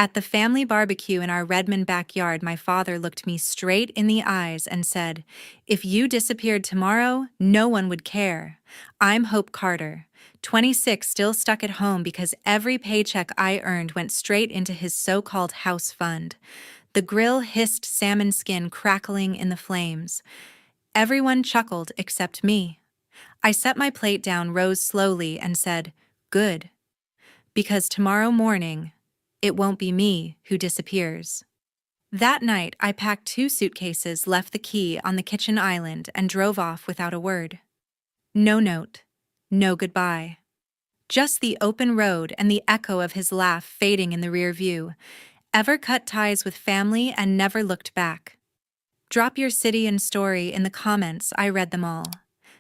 At the family barbecue in our Redmond backyard, my father looked me straight in the eyes and said, "If you disappeared tomorrow, no one would care. I'm Hope Carter, 26, still stuck at home because every paycheck I earned went straight into his so-called house fund." The grill hissed, salmon skin crackling in the flames. Everyone chuckled except me. I set my plate down, rose slowly, and said, "Good. Because tomorrow morning, it won't be me who disappears." That night, I packed 2 suitcases, left the key on the kitchen island, and drove off without a word. No note, no goodbye. Just the open road and the echo of his laugh fading in the rear view. Ever cut ties with family and never looked back? Drop your city and story in the comments. I read them all.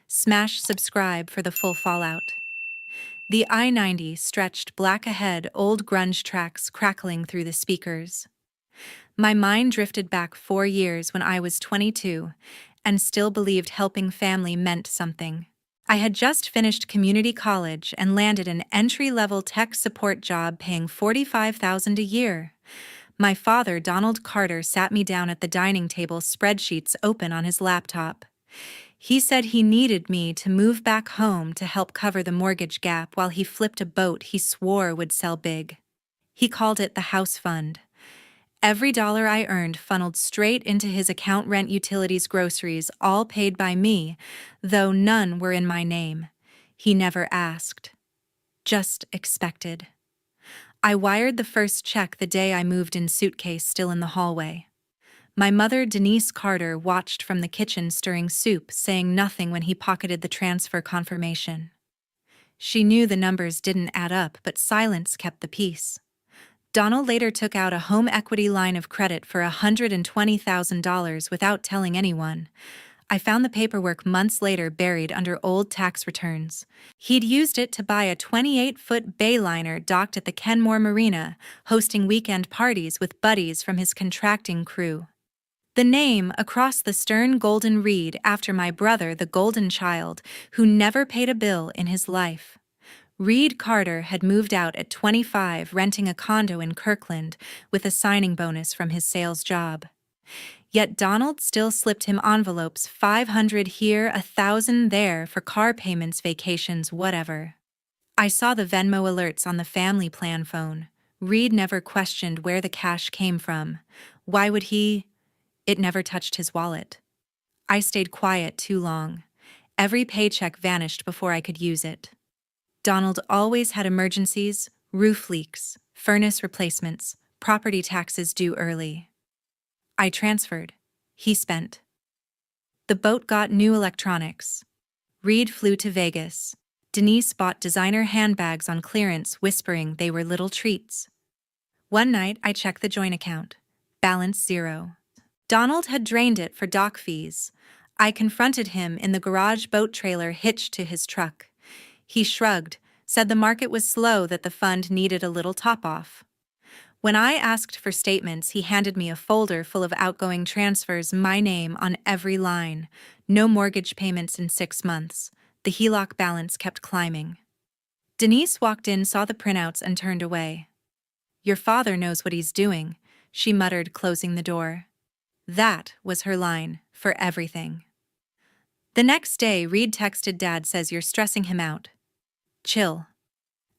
Smash subscribe for the full fallout. The I-90 stretched black ahead, old grunge tracks crackling through the speakers. My mind drifted back 4 years when I was 22 and still believed helping family meant something. I had just finished community college and landed an entry-level tech support job paying $45,000 a year. My father, Donald Carter, sat me down at the dining table, spreadsheets open on his laptop. He said he needed me to move back home to help cover the mortgage gap while he flipped a boat he swore would sell big. He called it the house fund. Every dollar I earned funneled straight into his account: rent, utilities, groceries, all paid by me, though none were in my name. He never asked, just expected. I wired the first check the day I moved in, suitcase still in the hallway. My mother, Denise Carter, watched from the kitchen stirring soup, saying nothing when he pocketed the transfer confirmation. She knew the numbers didn't add up, but silence kept the peace. Donald later took out a home equity line of credit for $120,000 without telling anyone. I found the paperwork months later buried under old tax returns. He'd used it to buy a 28-foot bayliner docked at the Kenmore Marina, hosting weekend parties with buddies from his contracting crew. The name across the stern golden reed after my brother, the golden child, who never paid a bill in his life. Reed Carter had moved out at 25, renting a condo in Kirkland with a signing bonus from his sales job. Yet Donald still slipped him envelopes, $500 here, $1,000 there, for car payments, vacations, whatever. I saw the Venmo alerts on the family plan phone. Reed never questioned where the cash came from. Why would he? It never touched his wallet. I stayed quiet too long. Every paycheck vanished before I could use it. Donald always had emergencies: roof leaks, furnace replacements, property taxes due early. I transferred. He spent. The boat got new electronics. Reed flew to Vegas. Denise bought designer handbags on clearance, whispering they were little treats. One night, I checked the joint account. Balance zero. Donald had drained it for dock fees. I confronted him in the garage, boat trailer hitched to his truck. He shrugged, said the market was slow, that the fund needed a little top-off. When I asked for statements, he handed me a folder full of outgoing transfers, my name on every line. No mortgage payments in 6 months. The HELOC balance kept climbing. Denise walked in, saw the printouts, and turned away. "Your father knows what he's doing," she muttered, closing the door. That was her line for everything. The next day, Reed texted, "Dad says you're stressing him out. Chill."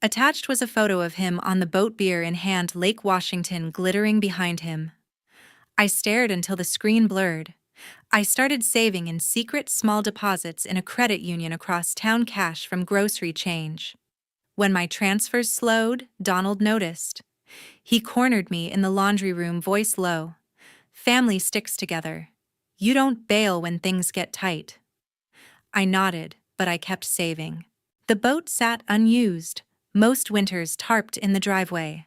Attached was a photo of him on the boat, beer in hand, Lake Washington glittering behind him. I stared until the screen blurred. I started saving in secret small deposits in a credit union across town, cash from grocery change. When my transfers slowed, Donald noticed. He cornered me in the laundry room, voice low. "Family sticks together. You don't bail when things get tight." I nodded, but I kept saving. The boat sat unused, most winters tarped in the driveway.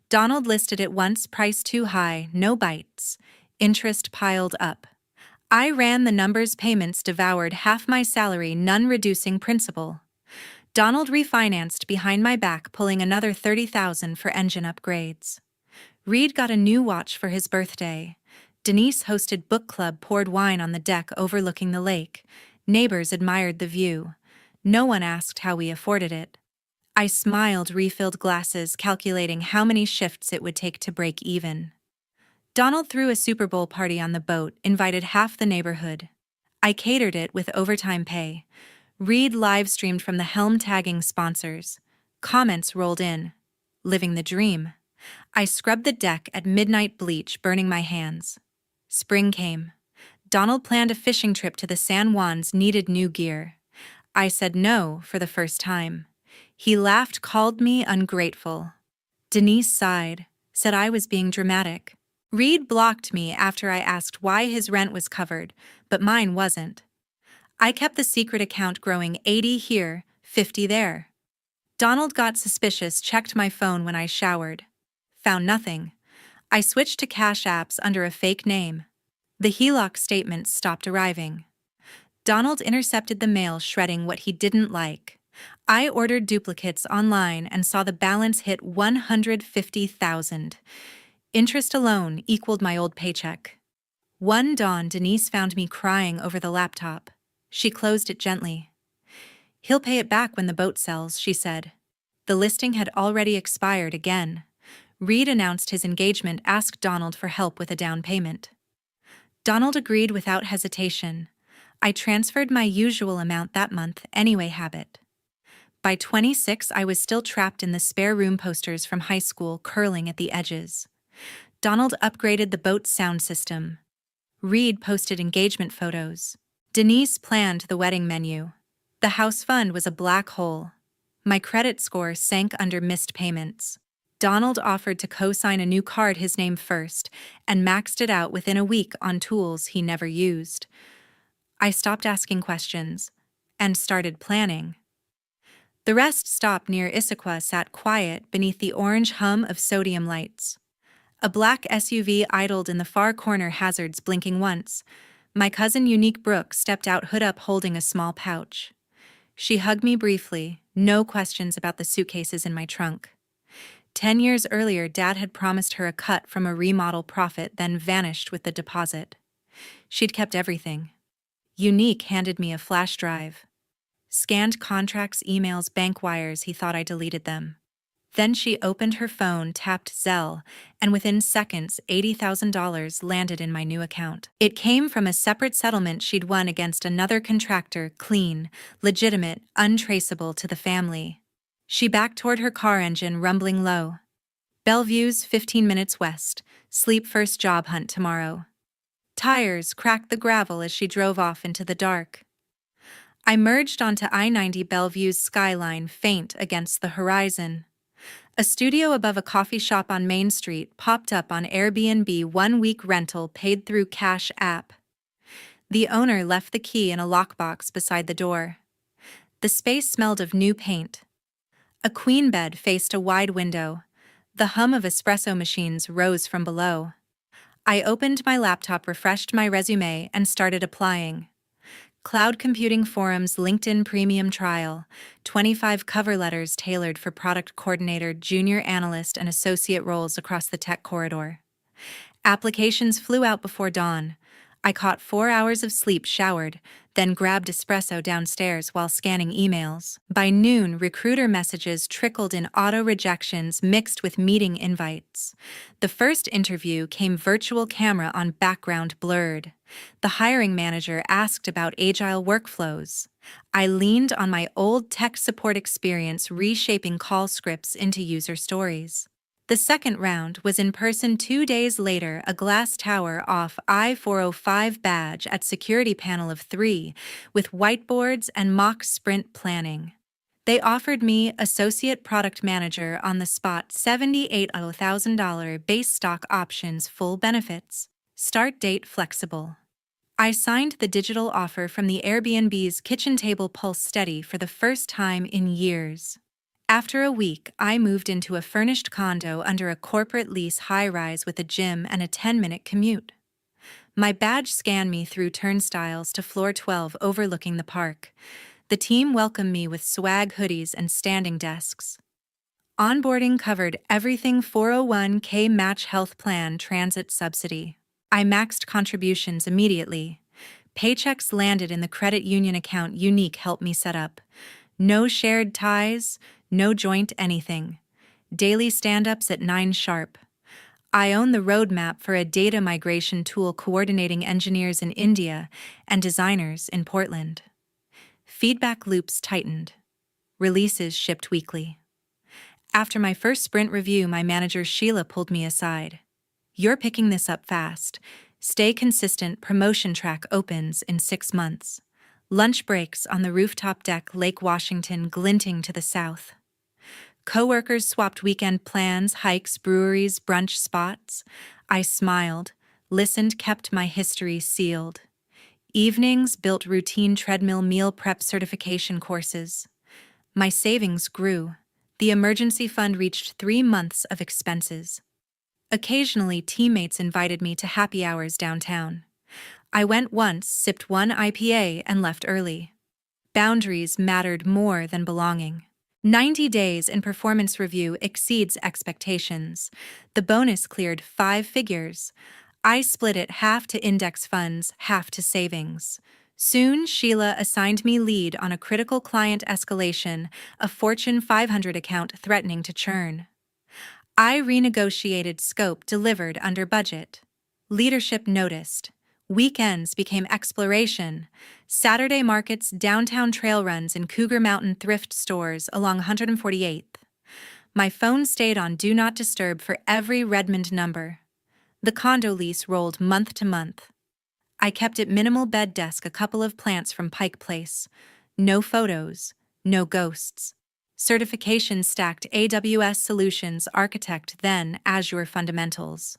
Donald listed it once, price too high, no bites. Interest piled up. I ran the numbers, payments devoured half my salary, none reducing principal. Donald refinanced behind my back, pulling another $30,000 for engine upgrades. Reed got a new watch for his birthday. Denise hosted book club, poured wine on the deck overlooking the lake. Neighbors admired the view. No one asked how we afforded it. I smiled, refilled glasses, calculating how many shifts it would take to break even. Donald threw a Super Bowl party on the boat, invited half the neighborhood. I catered it with overtime pay. Reed live-streamed from the helm tagging sponsors. Comments rolled in. Living the dream. I scrubbed the deck at midnight bleach, burning my hands. Spring came. Donald planned a fishing trip to the San Juans, needed new gear. I said no for the first time. He laughed, called me ungrateful. Denise sighed, said I was being dramatic. Reed blocked me after I asked why his rent was covered, but mine wasn't. I kept the secret account growing, 80 here, 50 there. Donald got suspicious, checked my phone when I showered. Found nothing. I switched to cash apps under a fake name. The HELOC statements stopped arriving. Donald intercepted the mail, shredding what he didn't like. I ordered duplicates online and saw the balance hit $150,000. Interest alone equaled my old paycheck. One dawn, Denise found me crying over the laptop. She closed it gently. "He'll pay it back when the boat sells," she said. The listing had already expired again. Reed announced his engagement, asked Donald for help with a down payment. Donald agreed without hesitation. I transferred my usual amount that month anyway habit. By 26, I was still trapped in the spare room posters from high school, curling at the edges. Donald upgraded the boat's sound system. Reed posted engagement photos. Denise planned the wedding menu. The house fund was a black hole. My credit score sank under missed payments. Donald offered to co-sign a new card, his name first, and maxed it out within a week on tools he never used. I stopped asking questions and started planning. The rest stop near Issaquah sat quiet beneath the orange hum of sodium lights. A black SUV idled in the far corner, hazards blinking once. My cousin Unique Brooke stepped out, hood up, holding a small pouch. She hugged me briefly, no questions about the suitcases in my trunk. 10 years earlier, Dad had promised her a cut from a remodel profit, then vanished with the deposit. She'd kept everything. Unique handed me a flash drive. Scanned contracts, emails, bank wires. He thought I deleted them. Then she opened her phone, tapped Zelle, and within seconds, $80,000 landed in my new account. It came from a separate settlement she'd won against another contractor, clean, legitimate, untraceable to the family. She backed toward her car engine, rumbling low. "Bellevue's 15 minutes west. Sleep first, job hunt tomorrow." Tires cracked the gravel as she drove off into the dark. I merged onto I-90, Bellevue's skyline faint against the horizon. A studio above a coffee shop on Main Street popped up on Airbnb, 1-week rental paid through Cash App. The owner left the key in a lockbox beside the door. The space smelled of new paint. A queen bed faced a wide window. The hum of espresso machines rose from below. I opened my laptop, refreshed my resume, and started applying. Cloud computing forums, LinkedIn premium trial, 25 cover letters tailored for product coordinator, junior analyst, and associate roles across the tech corridor. Applications flew out before dawn. I caught 4 hours of sleep, showered, then grabbed espresso downstairs while scanning emails. By noon, recruiter messages trickled in, auto rejections mixed with meeting invites. The first interview came, virtual camera on, background blurred. The hiring manager asked about agile workflows. I leaned on my old tech support experience, reshaping call scripts into user stories. The second round was in person 2 days later, a glass tower off I-405 badge at security panel of 3, with whiteboards and mock sprint planning. They offered me associate product manager on the spot, $78,000 base, stock options, full benefits. Start date flexible. I signed the digital offer from the Airbnb's kitchen table, pulse steady for the first time in years. After a week, I moved into a furnished condo under a corporate lease, high-rise with a gym and a 10-minute commute. My badge scanned me through turnstiles to floor 12 overlooking the park. The team welcomed me with swag hoodies and standing desks. Onboarding covered everything: 401k match, health plan, transit subsidy. I maxed contributions immediately. Paychecks landed in the credit union account Unique helped me set up. No shared ties, No joint anything. Daily stand-ups at 9 sharp. I own the roadmap for a data migration tool coordinating engineers in India and designers in Portland. Feedback loops tightened. Releases shipped weekly. After my first sprint review, my manager Sheila pulled me aside. "You're picking this up fast. Stay consistent, promotion track opens in 6 months." Lunch breaks on the rooftop deck, Lake Washington glinting to the south. Coworkers swapped weekend plans, hikes, breweries, brunch spots. I smiled, listened, kept my history sealed. Evenings built routine treadmill meal prep certification courses. My savings grew. The emergency fund reached 3 months of expenses. Occasionally, teammates invited me to happy hours downtown. I went once, sipped one IPA, and left early. Boundaries mattered more than belonging. 90 days in performance review exceeds expectations. The bonus cleared 5 figures. I split it half to index funds, half to savings. Soon, Sheila assigned me lead on a critical client escalation, a Fortune 500 account threatening to churn. I renegotiated scope, delivered under budget. Leadership noticed. Weekends became exploration. Saturday markets, downtown trail runs, and Cougar Mountain thrift stores along 148th. My phone stayed on Do Not Disturb for every Redmond number. The condo lease rolled month to month. I kept it minimal: bed, desk, a couple of plants from Pike Place. No photos, no ghosts. Certification stacked: AWS Solutions Architect, then Azure Fundamentals.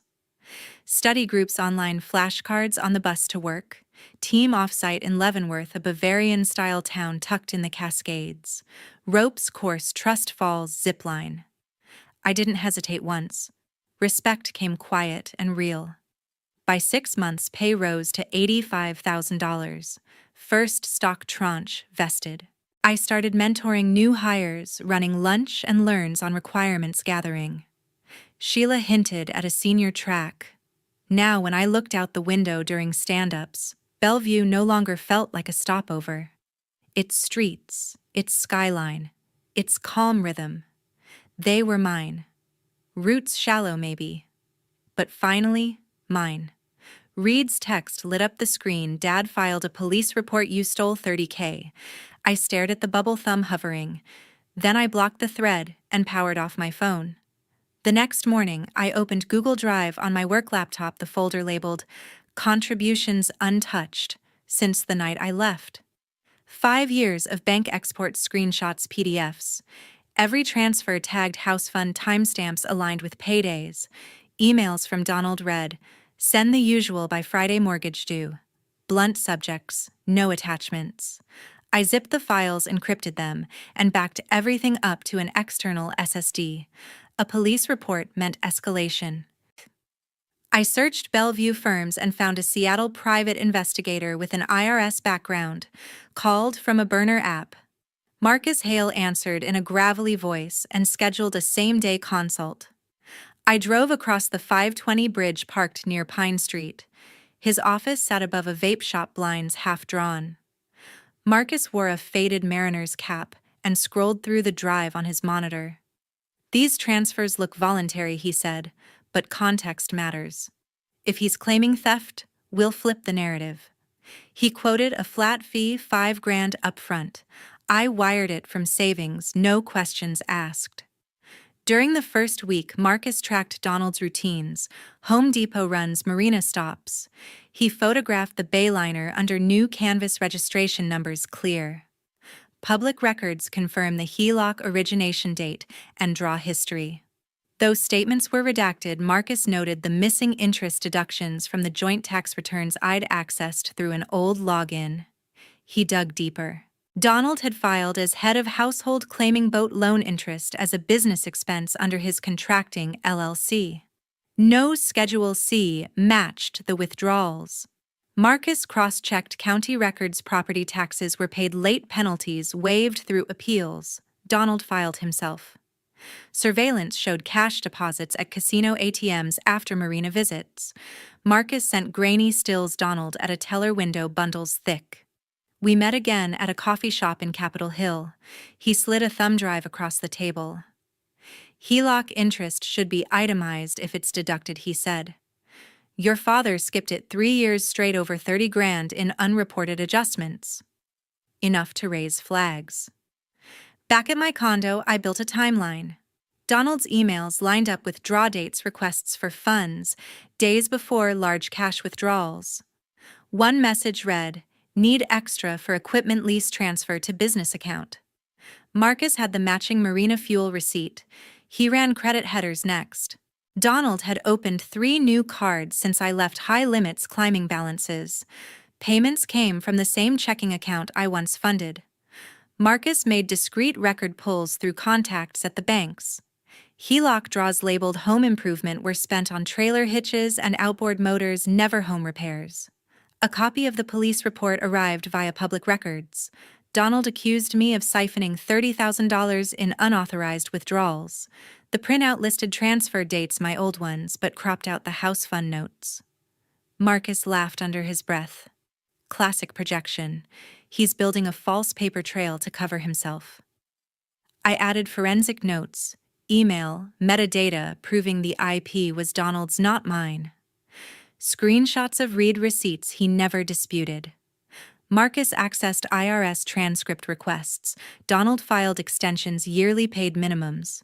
Study groups online, flashcards on the bus to work. Team offsite in Leavenworth, a Bavarian-style town tucked in the Cascades. Ropes course, Trust Falls, zipline. I didn't hesitate once. Respect came quiet and real. By 6 months, pay rose to $85,000. First stock tranche vested. I started mentoring new hires, running lunch and learns on requirements gathering. Sheila hinted at a senior track. Now, when I looked out the window during stand-ups, Bellevue no longer felt like a stopover. Its streets, its skyline, its calm rhythm, they were mine. Roots shallow, maybe, but finally, mine. Reed's text lit up the screen. "Dad filed a police report. You stole $30K. I stared at the bubble thumb hovering. Then I blocked the thread and powered off my phone. The next morning, I opened Google Drive on my work laptop, the folder labeled "Contributions Untouched" since the night I left. 5 years of bank exports, screenshots, PDFs. Every transfer tagged house fund, timestamps aligned with paydays. Emails from Donald read, "Send the usual by Friday, mortgage due." Blunt subjects, no attachments. I zipped the files, encrypted them, and backed everything up to an external SSD. A police report meant escalation. I searched Bellevue firms and found a Seattle private investigator with an IRS background. Called from a burner app. Marcus Hale answered in a gravelly voice and scheduled a same-day consult. I drove across the 520 bridge parked near Pine Street. His office sat above a vape shop, blinds half drawn. Marcus wore a faded mariner's cap and scrolled through the drive on his monitor. "These transfers look voluntary," he said, "but context matters. If he's claiming theft, we'll flip the narrative." He quoted a flat fee, $5,000 upfront. I wired it from savings, no questions asked. During the first week, Marcus tracked Donald's routines: Home Depot runs, marina stops. He photographed the Bayliner under new canvas, registration numbers clear. Public records confirm the HELOC origination date and draw history. Though statements were redacted, Marcus noted the missing interest deductions from the joint tax returns I'd accessed through an old login. He dug deeper. Donald had filed as head of household, claiming boat loan interest as a business expense under his contracting LLC. No Schedule C matched the withdrawals. Marcus cross-checked county records. Property taxes were paid late, penalties waived through appeals. Donald filed himself. Surveillance showed cash deposits at casino ATMs after marina visits. Marcus sent grainy stills. Donald at a teller window, bundles thick. We met again at a coffee shop in Capitol Hill. He slid a thumb drive across the table. HELOC interest should be itemized if it's deducted, he said. Your father skipped it 3 years straight over 30 grand in unreported adjustments. Enough to raise flags. Back at my condo, I built a timeline. Donald's emails lined up with draw dates, requests for funds, days before large cash withdrawals. One message read, "Need extra for equipment lease transfer to business account." Marcus had the matching marina fuel receipt. He ran credit headers next. Donald had opened 3 new cards since I left high limits climbing balances. Payments came from the same checking account I once funded. Marcus made discreet record pulls through contacts at the banks. HELOC draws labeled home improvement were spent on trailer hitches and outboard motors, never home repairs. A copy of the police report arrived via public records. Donald accused me of siphoning $30,000 in unauthorized withdrawals. The printout listed transfer dates, my old ones, but cropped out the house fund notes. Marcus laughed under his breath. Classic projection. He's building a false paper trail to cover himself. I added forensic notes, email, metadata proving the IP was Donald's, not mine. Screenshots of read receipts he never disputed. Marcus accessed IRS transcript requests. Donald filed extensions, yearly paid minimums.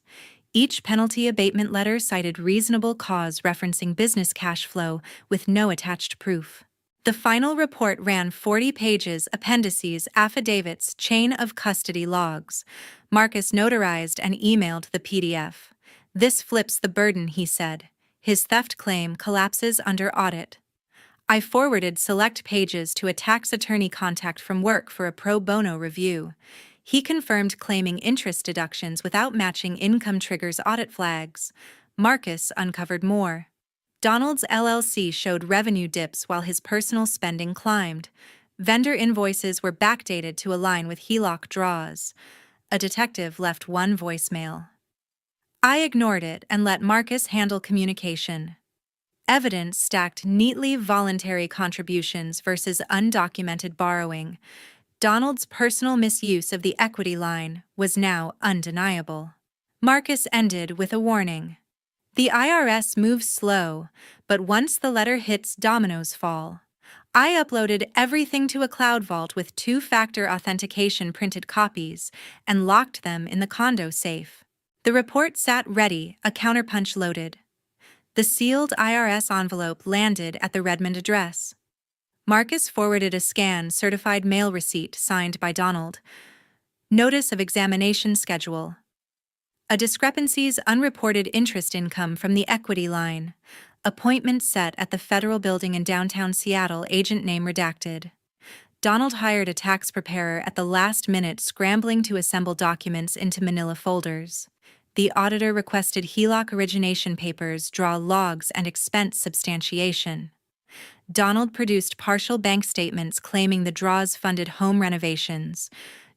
Each penalty abatement letter cited reasonable cause referencing business cash flow with no attached proof. The final report ran 40 pages, appendices, affidavits, chain of custody logs. Marcus notarized and emailed the PDF. This flips the burden, he said. His theft claim collapses under audit. I forwarded select pages to a tax attorney contact from work for a pro bono review. He confirmed claiming interest deductions without matching income triggers audit flags. Marcus uncovered more. Donald's LLC showed revenue dips while his personal spending climbed. Vendor invoices were backdated to align with HELOC draws. A detective left one voicemail. I ignored it and let Marcus handle communication. Evidence stacked neatly: voluntary contributions versus undocumented borrowing. Donald's personal misuse of the equity line was now undeniable. Marcus ended with a warning. The IRS moves slow, but once the letter hits, dominoes fall. I uploaded everything to a cloud vault with 2-factor authentication printed copies and locked them in the condo safe. The report sat ready, a counterpunch loaded. The sealed IRS envelope landed at the Redmond address. Marcus forwarded a scanned certified mail receipt signed by Donald. Notice of examination schedule. A discrepancies: unreported interest income from the equity line. Appointment set at the federal building in downtown Seattle, agent name redacted. Donald hired a tax preparer at the last minute, scrambling to assemble documents into manila folders. The auditor requested HELOC origination papers, draw logs, and expense substantiation. Donald produced partial bank statements claiming the draws funded home renovations.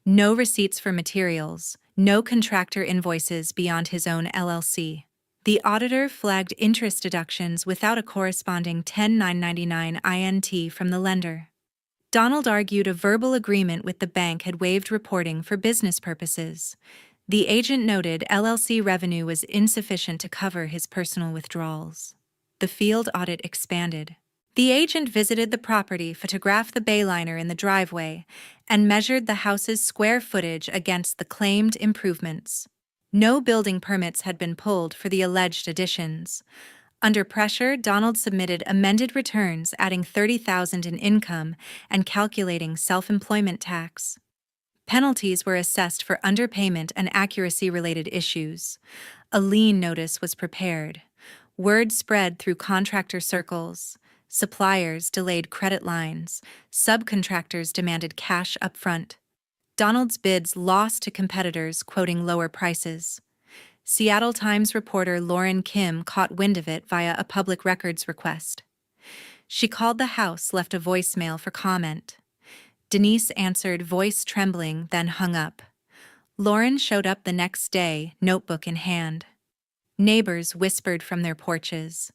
No receipts for materials, no contractor invoices beyond his own LLC. The auditor flagged interest deductions without a corresponding 10-999 INT from the lender. Donald argued a verbal agreement with the bank had waived reporting for business purposes. The agent noted LLC revenue was insufficient to cover his personal withdrawals. The field audit expanded. The agent visited the property, photographed the bayliner in the driveway, and measured the house's square footage against the claimed improvements. No building permits had been pulled for the alleged additions. Under pressure, Donald submitted amended returns adding $30,000 in income and calculating self-employment tax. Penalties were assessed for underpayment and accuracy-related issues. A lien notice was prepared. Word spread through contractor circles. Suppliers delayed credit lines. Subcontractors demanded cash up front. Donald's bids lost to competitors quoting lower prices. Seattle Times reporter Lauren Kim caught wind of it via a public records request. She called the house, left a voicemail for comment. Denise answered, voice trembling, then hung up. Lauren showed up the next day, notebook in hand. Neighbors whispered from their porches.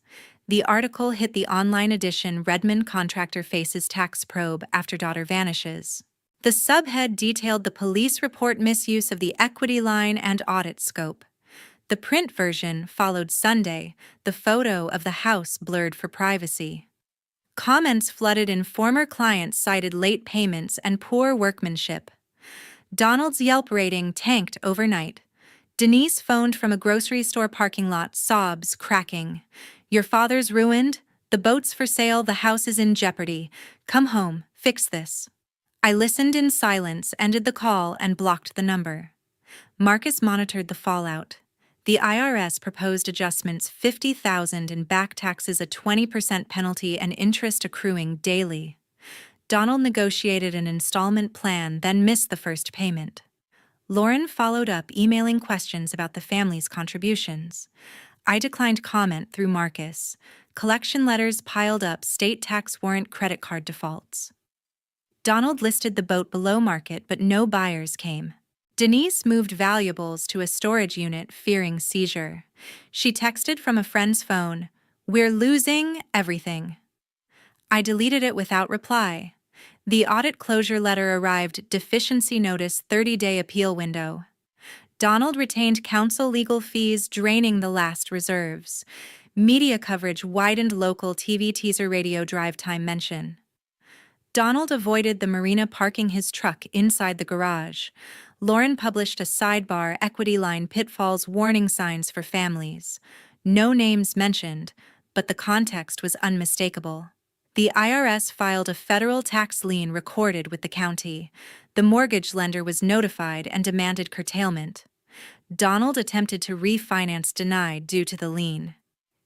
The article hit the online edition. Redmond contractor faces tax probe after daughter vanishes. The subhead detailed the police report misuse of the equity line and audit scope. The print version followed Sunday, the photo of the house blurred for privacy. Comments flooded in. Former clients cited late payments and poor workmanship. Donald's Yelp rating tanked overnight. Denise phoned from a grocery store parking lot, sobs cracking. "Your father's ruined. The boat's for sale. The house is in jeopardy. Come home, fix this." I listened in silence, ended the call, and blocked the number. Marcus monitored the fallout. The IRS proposed adjustments: $50,000 in back taxes, a 20% penalty, and interest accruing daily. Donald negotiated an installment plan, then missed the first payment. Lauren followed up, emailing questions about the family's contributions. I declined comment through Marcus. Collection letters piled up, state tax warrant, credit card defaults. Donald listed the boat below market, but no buyers came. Denise moved valuables to a storage unit, fearing seizure. She texted from a friend's phone, "We're losing everything." I deleted it without reply. The audit closure letter arrived, deficiency notice, 30-day appeal window. Donald retained counsel, legal fees draining the last reserves. Media coverage widened, local TV teaser, radio drive time mention. Donald avoided the marina, parking his truck inside the garage. Lauren published a sidebar, equity line pitfalls, warning signs for families. No names mentioned, but the context was unmistakable. The IRS filed a federal tax lien recorded with the county. The mortgage lender was notified and demanded curtailment. Donald attempted to refinance, denied due to the lien.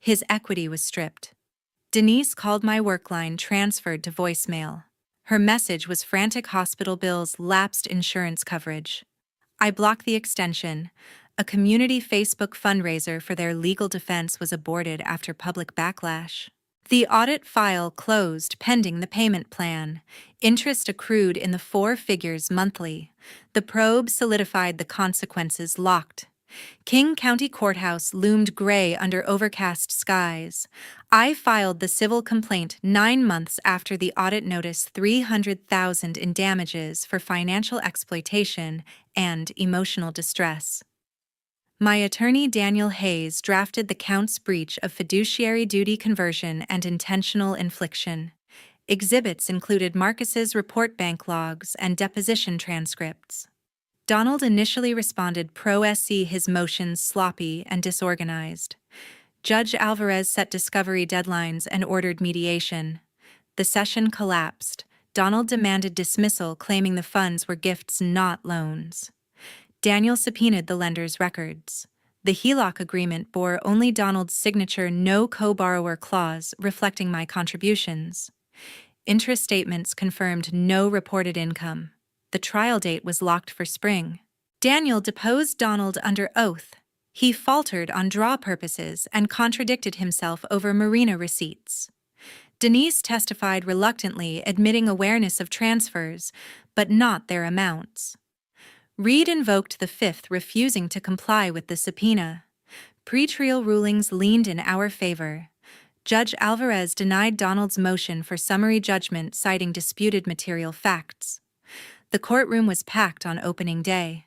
His equity was stripped. Denise called my work line, transferred to voicemail. Her message was frantic: hospital bills, lapsed insurance coverage. I blocked the extension. A community Facebook fundraiser for their legal defense was aborted after public backlash. The audit file closed pending the payment plan. Interest accrued in the 4 figures monthly. The probe solidified the consequences, locked. King County Courthouse loomed gray under overcast skies. I filed the civil complaint 9 months after the audit notice: $300,000 in damages for financial exploitation and emotional distress. My attorney Daniel Hayes drafted the counts: breach of fiduciary duty, conversion, and intentional infliction. Exhibits included Marcus's report, bank logs, and deposition transcripts. Donald initially responded pro se, his motions sloppy and disorganized. Judge Alvarez set discovery deadlines and ordered mediation. The session collapsed. Donald demanded dismissal, claiming the funds were gifts, not loans. Daniel subpoenaed the lender's records. The HELOC agreement bore only Donald's signature, no co-borrower clause reflecting my contributions. Interest statements confirmed no reported income. The trial date was locked for spring. Daniel deposed Donald under oath. He faltered on draw purposes and contradicted himself over marina receipts. Denise testified reluctantly, admitting awareness of transfers, but not their amounts. Reed invoked the Fifth, refusing to comply with the subpoena. Pretrial rulings leaned in our favor. Judge Alvarez denied Donald's motion for summary judgment, citing disputed material facts. The courtroom was packed on opening day.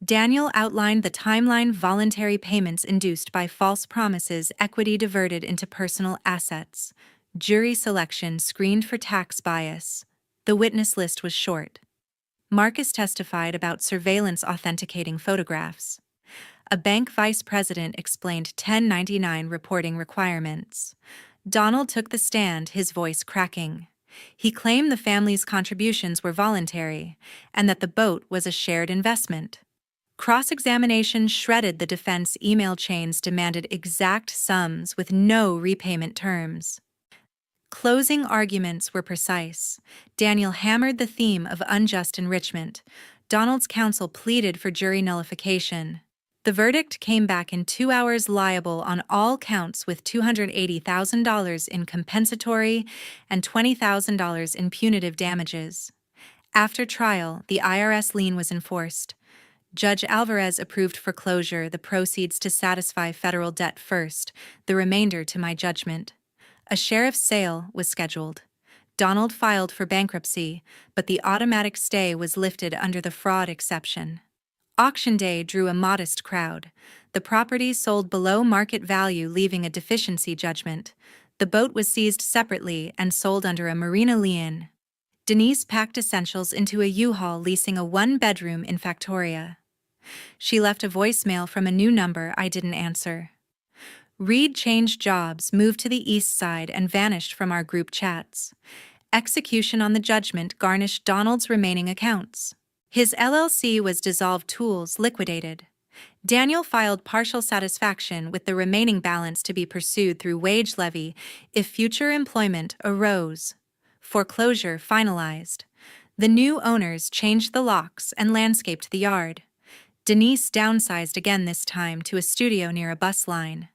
Daniel outlined the timeline: voluntary payments induced by false promises, equity diverted into personal assets, jury selection screened for tax bias. The witness list was short. Marcus testified about surveillance authenticating photographs. A bank vice president explained 1099 reporting requirements. Donald took the stand, his voice cracking. He claimed the family's contributions were voluntary and that the boat was a shared investment. Cross-examination shredded the defense. Email chains demanded exact sums with no repayment terms. Closing arguments were precise. Daniel hammered the theme of unjust enrichment. Donald's counsel pleaded for jury nullification. The verdict came back in 2 hours: liable on all counts, with $280,000 in compensatory and $20,000 in punitive damages. After trial, the IRS lien was enforced. Judge Alvarez approved foreclosure, the proceeds to satisfy federal debt first, the remainder to my judgment. A sheriff's sale was scheduled. Donald filed for bankruptcy, but the automatic stay was lifted under the fraud exception. Auction day drew a modest crowd. The property sold below market value, leaving a deficiency judgment. The boat was seized separately and sold under a marina lien. Denise packed essentials into a U-Haul, leasing a one-bedroom in Factoria. She left a voicemail from a new number I didn't answer. Reed changed jobs, moved to the east side, and vanished from our group chats. Execution on the judgment garnished Donald's remaining accounts. His LLC was dissolved, tools liquidated. Daniel filed partial satisfaction, with the remaining balance to be pursued through wage levy if future employment arose. Foreclosure finalized. The new owners changed the locks and landscaped the yard. Denise downsized again, this time to a studio near a bus line.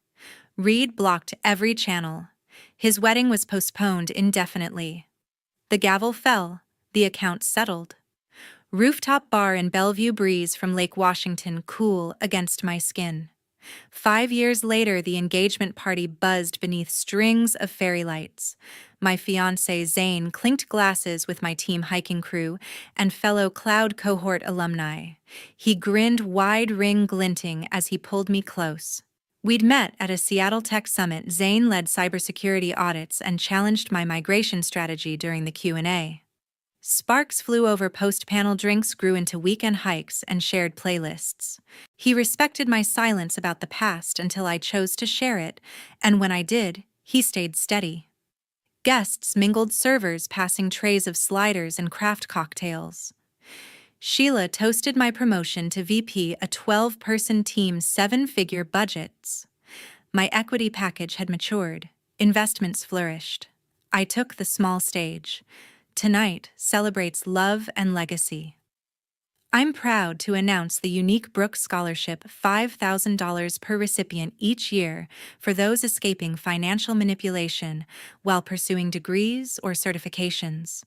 Reed blocked every channel. His wedding was postponed indefinitely. The gavel fell. The account settled. Rooftop bar in Bellevue, breeze from Lake Washington cool against my skin. 5 years later, the engagement party buzzed beneath strings of fairy lights. My fiancé Zane clinked glasses with my team hiking crew and fellow Cloud cohort alumni. He grinned, wide ring glinting, as he pulled me close. We'd met at a Seattle Tech Summit. Zane led cybersecurity audits and challenged my migration strategy during the Q&A. Sparks flew over post-panel, drinks grew into weekend hikes and shared playlists. He respected my silence about the past until I chose to share it, and when I did, he stayed steady. Guests mingled, servers passing trays of sliders and craft cocktails. Sheila toasted my promotion to VP, a 12-person team, 7-figure budgets. My equity package had matured. Investments flourished. I took the small stage. Tonight celebrates love and legacy. I'm proud to announce the unique Brooks Scholarship, $5,000 per recipient each year for those escaping financial manipulation while pursuing degrees or certifications.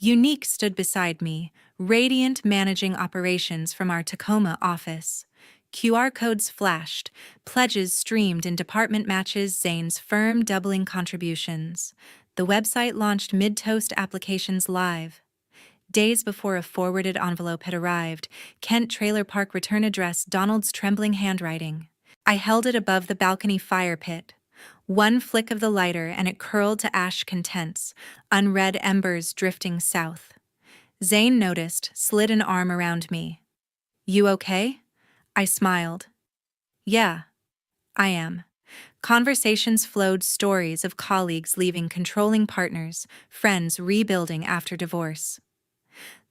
Unique stood beside me, radiant, managing operations from our Tacoma office. QR codes flashed, pledges streamed in department matches, Zane's firm doubling contributions. The website launched, mid-toast applications live. Days before a forwarded envelope had arrived, Kent Trailer Park return address, Donald's trembling handwriting. I held it above the balcony fire pit. One flick of the lighter and it curled to ash contents, unread embers drifting south. Zane noticed, slid an arm around me. "You okay?" I smiled. "Yeah, I am." Conversations flowed, stories of colleagues leaving controlling partners, friends rebuilding after divorce.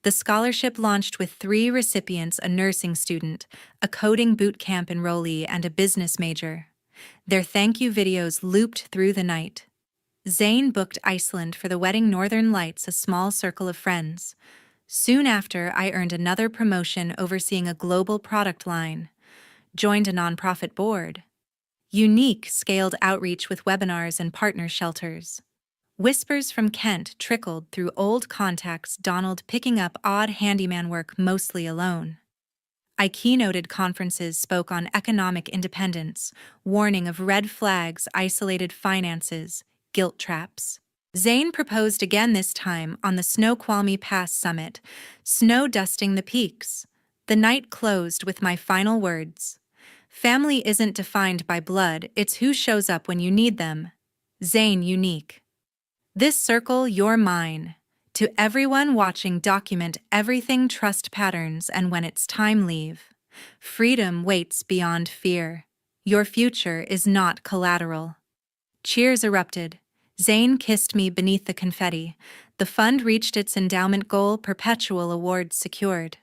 The scholarship launched with 3 recipients: a nursing student, a coding boot camp enrollee, and a business major. Their thank you videos looped through the night. Zane booked Iceland for the wedding, Northern Lights, a small circle of friends. Soon after, I earned another promotion, overseeing a global product line. Joined a nonprofit board. Unique scaled outreach with webinars and partner shelters. Whispers from Kent trickled through old contacts, Donald picking up odd handyman work mostly alone. I keynoted conferences, spoke on economic independence, warning of red flags, isolated finances, guilt traps. Zane proposed again, this time on the Snoqualmie Pass summit, snow dusting the peaks. The night closed with my final words. "Family isn't defined by blood, it's who shows up when you need them." Zane Unique. This circle, you're mine. To everyone watching, document everything, trust patterns, and when it's time, leave. Freedom waits beyond fear. Your future is not collateral. Cheers erupted. Zane kissed me beneath the confetti. The fund reached its endowment goal, perpetual awards secured.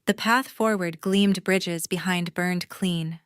The path forward gleamed, bridges behind burned clean.